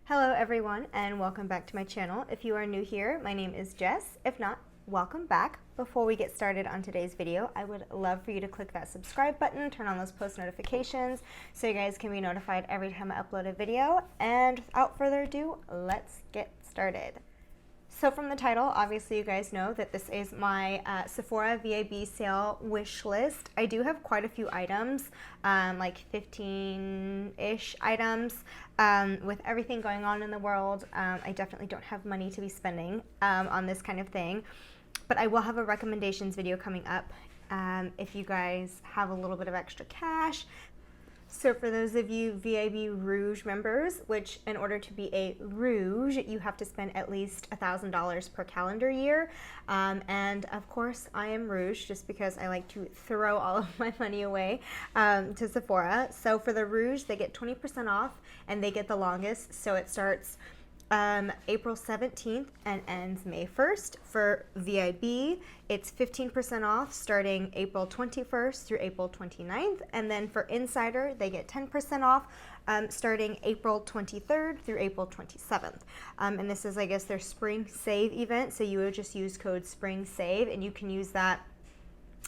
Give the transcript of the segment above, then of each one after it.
Hello everyone and welcome back to my channel. If you are new here, my name is Jess. If not, welcome back. Before we get started on today's video, I would love for you to click that subscribe button, turn on those post notifications so you guys can be notified every time I upload a video. And without further ado, let's get started. So from the title, obviously you guys know that this is my Sephora VIB sale wish list. I do have quite a few items, like 15-ish items. With everything going on in the world, I definitely don't have money to be spending on this kind of thing. But I will have a recommendations video coming up if you guys have a little bit of extra cash. So for those of you VIB Rouge members, which in order to be a Rouge, you have to spend at least $1,000 per calendar year. And of course, I am Rouge just because I like to throw all of my money away to Sephora. So for the Rouge, they get 20% off and they get the longest. So it starts April 17th and ends May 1st. For VIB, it's 15% off starting April 21st through April 29th. And then for Insider, they get 10% off starting April 23rd through April 27th. And this is, I guess, their Spring Save event. So you would just use code Spring Save and you can use that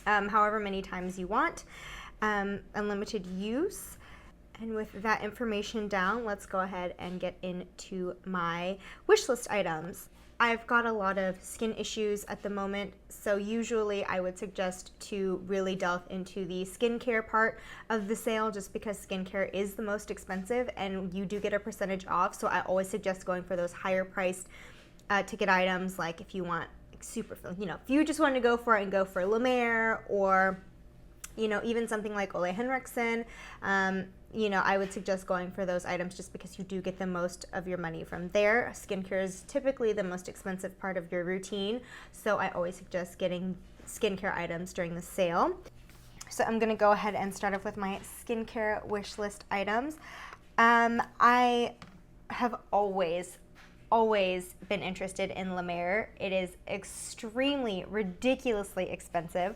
however many times you want. Unlimited use. And with that information down, let's go ahead and get into my wish list items. I've got a lot of skin issues at the moment, so usually I would suggest to really delve into the skincare part of the sale just because skincare is the most expensive and you do get a percentage off. So I always suggest going for those higher priced ticket items, like if you want super, if you just want to go for it and go for La Mer or even something like Olay Henriksen, I would suggest going for those items just because you do get the most of your money from there. Skincare is typically the most expensive part of your routine, so I always suggest getting skincare items during the sale. So I'm going to go ahead and start off with my skincare wish list items. I have always been interested in La Mer. It is extremely, ridiculously expensive.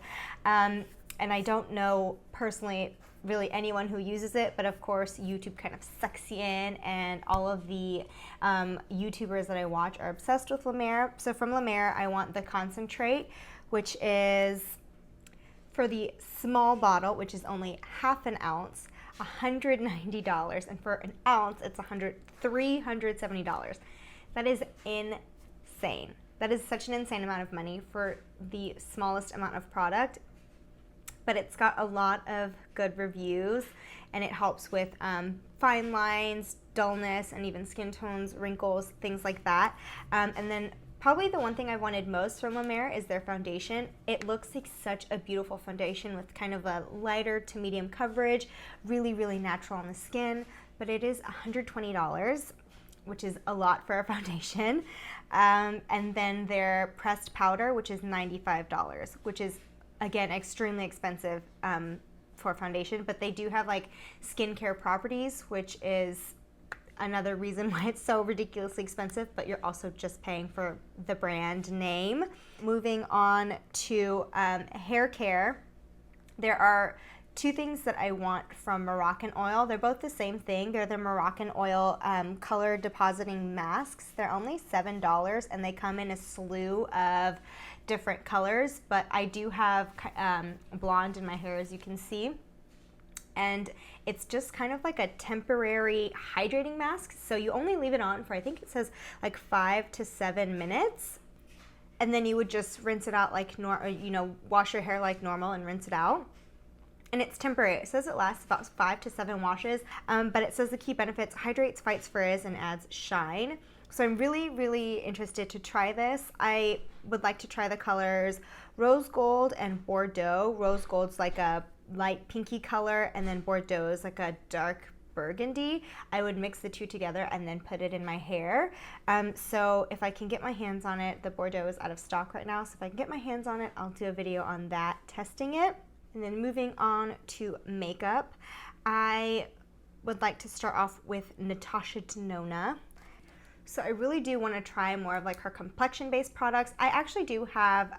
And I don't know personally really anyone who uses it, but of course YouTube kind of sucks you in, and all of the YouTubers that I watch are obsessed with La Mer. So from La Mer, I want the concentrate, which is for the small bottle, which is only half an ounce, $190, and for an ounce, it's $370. That is insane. That is such an insane amount of money for the smallest amount of product. But it's got a lot of good reviews and it helps with fine lines, dullness, and even skin tones, wrinkles, things like that. And then probably the one thing I wanted most from La Mer is their foundation. It looks like such a beautiful foundation with kind of a lighter to medium coverage, really, really natural on the skin, but it is $120, which is a lot for a foundation. And then their pressed powder, which is $95, which is again, extremely expensive for foundation, but they do have like skincare properties, which is another reason why it's so ridiculously expensive, but you're also just paying for the brand name. Moving on to hair care, there are two things that I want from Moroccan oil. They're both the same thing. They're the Moroccan oil color depositing masks. They're only $7 and they come in a slew of different colors, but I do have blonde in my hair, as you can see, and it's just kind of like a temporary hydrating mask. So you only leave it on for, I think it says like 5 to 7 minutes, and then you would just rinse it out like wash your hair like normal and rinse it out. And it's temporary. It says it lasts about 5 to 7 washes, but it says the key benefits: hydrates, fights frizz, and adds shine. So I'm really, really interested to try this. I would like to try the colors Rose Gold and Bordeaux. Rose Gold's like a light pinky color, and then Bordeaux is like a dark burgundy. I would mix the two together and then put it in my hair. So if I can get my hands on it, the Bordeaux is out of stock right now, so if I can get my hands on it, I'll do a video on that, testing it. And then moving on to makeup, I would like to start off with Natasha Denona. So I really do want to try more of like her complexion-based products. I actually do have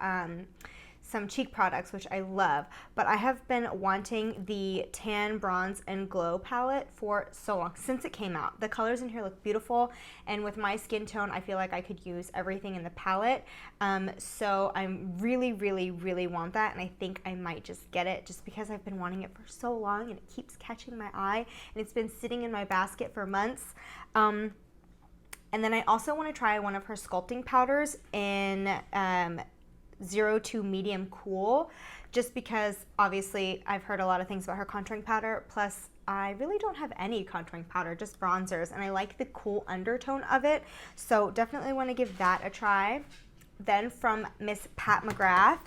some cheek products, which I love, but I have been wanting the Tan, Bronze, and Glow palette for so long, since it came out. The colors in here look beautiful, and with my skin tone, I feel like I could use everything in the palette. So I'm really, really, really want that, and I think I might just get it just because I've been wanting it for so long, and it keeps catching my eye, and it's been sitting in my basket for months. And then I also want to try one of her sculpting powders in 0 to medium cool, just because obviously I've heard a lot of things about her contouring powder, plus I really don't have any contouring powder, just bronzers, and I like the cool undertone of it, so definitely want to give that a try. Then from Miss Pat McGrath,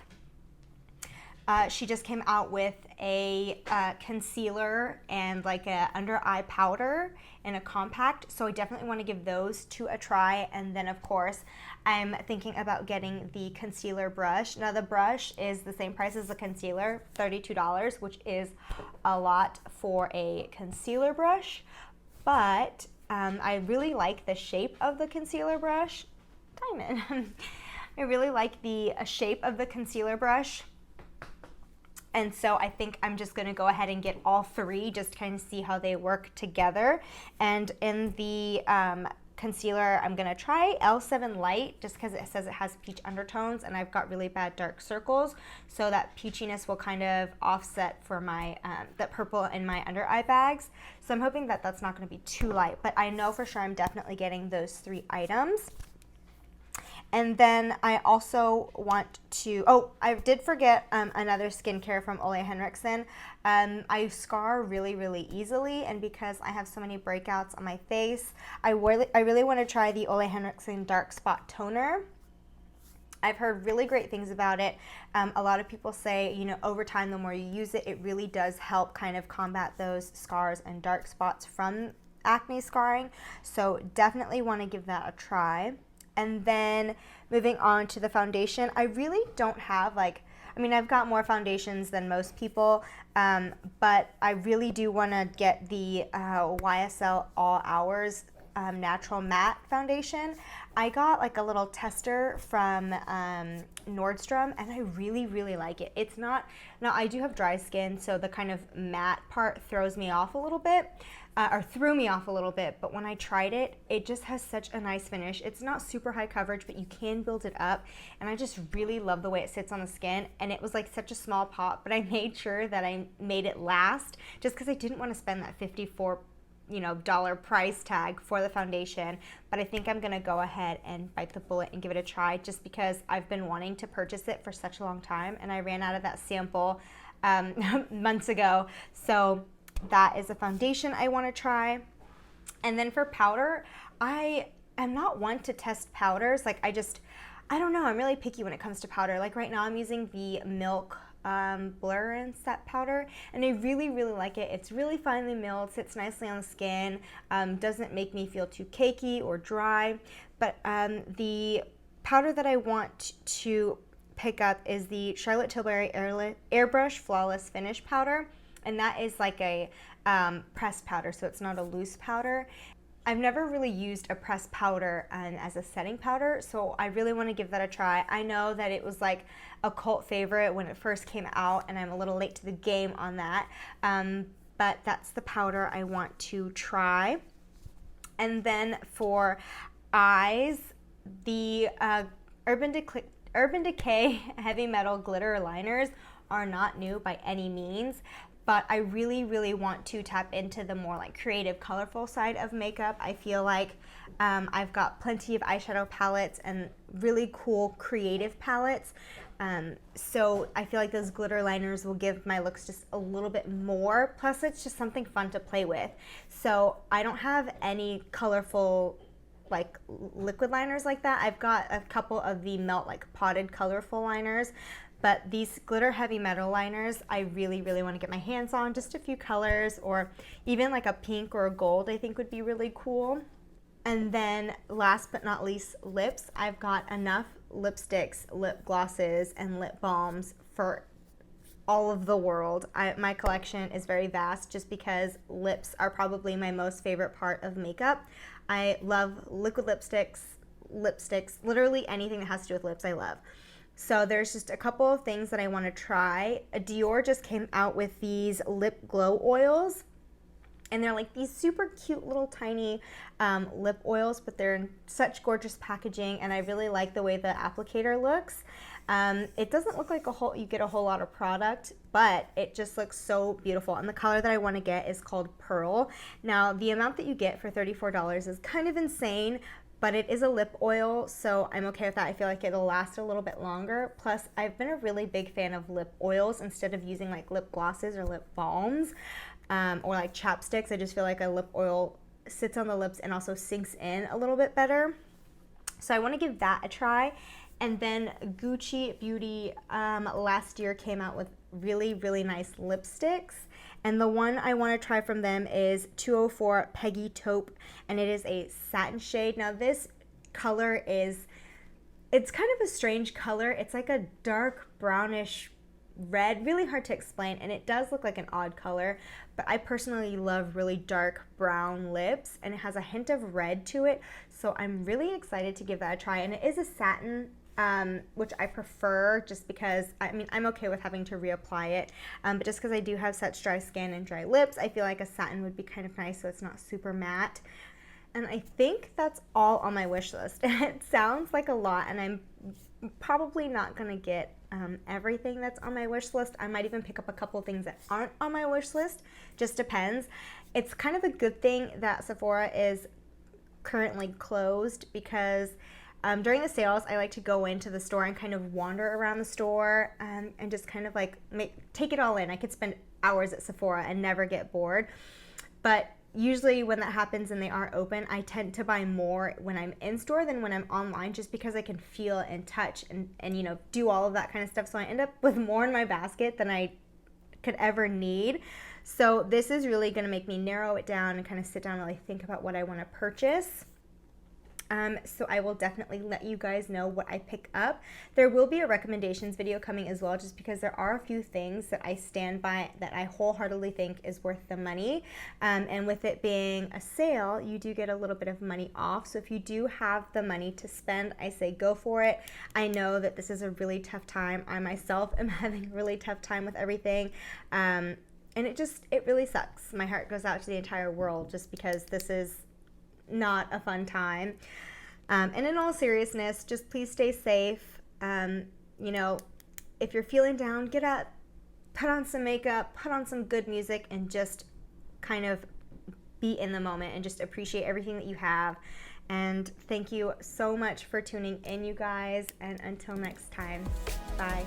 she just came out with a concealer and like a under eye powder and a compact, so I definitely want to give those two a try. And then of course I'm thinking about getting the concealer brush. Now the brush is the same price as the concealer, $32, which is a lot for a concealer brush, but I really like the shape of the concealer brush. Diamond. I really like the shape of the concealer brush. And so I think I'm just going to go ahead and get all three, just kind of see how they work together. And in the concealer, I'm going to try L7 Light, just because it says it has peach undertones, and I've got really bad dark circles, so that peachiness will kind of offset for my that purple in my under eye bags. So I'm hoping that that's not going to be too light, but I know for sure I'm definitely getting those 3 items. And then I also want to, oh, I did forget another skincare from Olay Henriksen. I scar really, really easily, and because I have so many breakouts on my face, I really want to try the Olay Henriksen Dark Spot Toner. I've heard really great things about it. A lot of people say, you know, over time, the more you use it, it really does help kind of combat those scars and dark spots from acne scarring. So definitely want to give that a try. And then moving on to the foundation, I really don't have like, I mean, I've got more foundations than most people, but I really do want to get the YSL All Hours Natural Matte Foundation. I got like a little tester from Nordstrom, and I really, really like it. It's not, now I do have dry skin, so the kind of matte part throws me off a little bit. Or threw me off a little bit, but when I tried it, it just has such a nice finish. It's not super high coverage, but you can build it up, and I just really love the way it sits on the skin. And it was like such a small pot, but I made sure that I made it last, just because I didn't want to spend that $54 price tag for the foundation. But I think I'm gonna go ahead and bite the bullet and give it a try, just because I've been wanting to purchase it for such a long time, and I ran out of that sample months ago. So that is a foundation I want to try. And then for powder, I am not one to test powders. Like I don't know, I'm really picky when it comes to powder. Like right now I'm using the Milk Blur and Set powder, and I really, really like it. It's really finely milled, sits nicely on the skin, doesn't make me feel too cakey or dry. But the powder that I want to pick up is the Charlotte Tilbury Airbrush Flawless Finish powder. And that is like a pressed powder, so it's not a loose powder. I've never really used a pressed powder as a setting powder, so I really want to give that a try. I know that it was like a cult favorite when it first came out, and I'm a little late to the game on that, but that's the powder I want to try. And then for eyes, the Urban Decay Heavy Metal Glitter Liners are not new by any means, but I really, really want to tap into the more like creative, colorful side of makeup. I feel like I've got plenty of eyeshadow palettes and really cool creative palettes. So I feel like those glitter liners will give my looks just a little bit more. Plus it's just something fun to play with. So I don't have any colorful like liquid liners like that. I've got a couple of the Melt like potted colorful liners. But these glitter heavy metal liners, I really, really want to get my hands on. Just a few colors, or even like a pink or a gold I think would be really cool. And then last but not least, lips. I've got enough lipsticks, lip glosses, and lip balms for all of the world. My collection is very vast just because lips are probably my most favorite part of makeup. I love liquid lipsticks, literally anything that has to do with lips I love. So there's just a couple of things that I want to try. Dior just came out with these lip glow oils. And they're like these super cute little tiny lip oils, but they're in such gorgeous packaging, and I really like the way the applicator looks. It doesn't look like you get a whole lot of product, but it just looks so beautiful. And the color that I want to get is called Pearl. Now, the amount that you get for $34 is kind of insane, but it is a lip oil, so I'm okay with that. I feel like it'll last a little bit longer. Plus, I've been a really big fan of lip oils instead of using like lip glosses or lip balms. Or like chapsticks. I just feel like a lip oil sits on the lips and also sinks in a little bit better. So I want to give that a try. And then Gucci Beauty last year came out with really, really nice lipsticks. And the one I want to try from them is 204 Peggy Taupe, and it is a satin shade. Now this color it's kind of a strange color. It's like a dark brownish red, really hard to explain, and it does look like an odd color, but I personally love really dark brown lips, and it has a hint of red to it, so I'm really excited to give that a try. And it is a satin, which I prefer just because, I mean, I'm okay with having to reapply it, but just because I do have such dry skin and dry lips, I feel like a satin would be kind of nice so it's not super matte. And I think that's all on my wish list. It sounds like a lot, and I'm probably not going to get everything that's on my wish list. I might even pick up a couple things that aren't on my wish list. Just depends. It's kind of a good thing that Sephora is currently closed because during the sales, I like to go into the store and kind of wander around the store and just kind of like take it all in. I could spend hours at Sephora and never get bored. But usually when that happens and they aren't open, I tend to buy more when I'm in store than when I'm online, just because I can feel and touch and you know, do all of that kind of stuff. So I end up with more in my basket than I could ever need. So this is really going to make me narrow it down and kind of sit down and really think about what I want to purchase. So I will definitely let you guys know what I pick up. There will be a recommendations video coming as well, just because there are a few things that I stand by that I wholeheartedly think is worth the money. And with it being a sale, you do get a little bit of money off. So if you do have the money to spend, I say go for it. I know that this is a really tough time. I myself am having a really tough time with everything. And it really sucks. My heart goes out to the entire world just because this is not a fun time. And in all seriousness, just please stay safe. You know, if you're feeling down, get up, put on some makeup, put on some good music, and just kind of be in the moment and just appreciate everything that you have. And thank you so much for tuning in, you guys. And until next time, bye.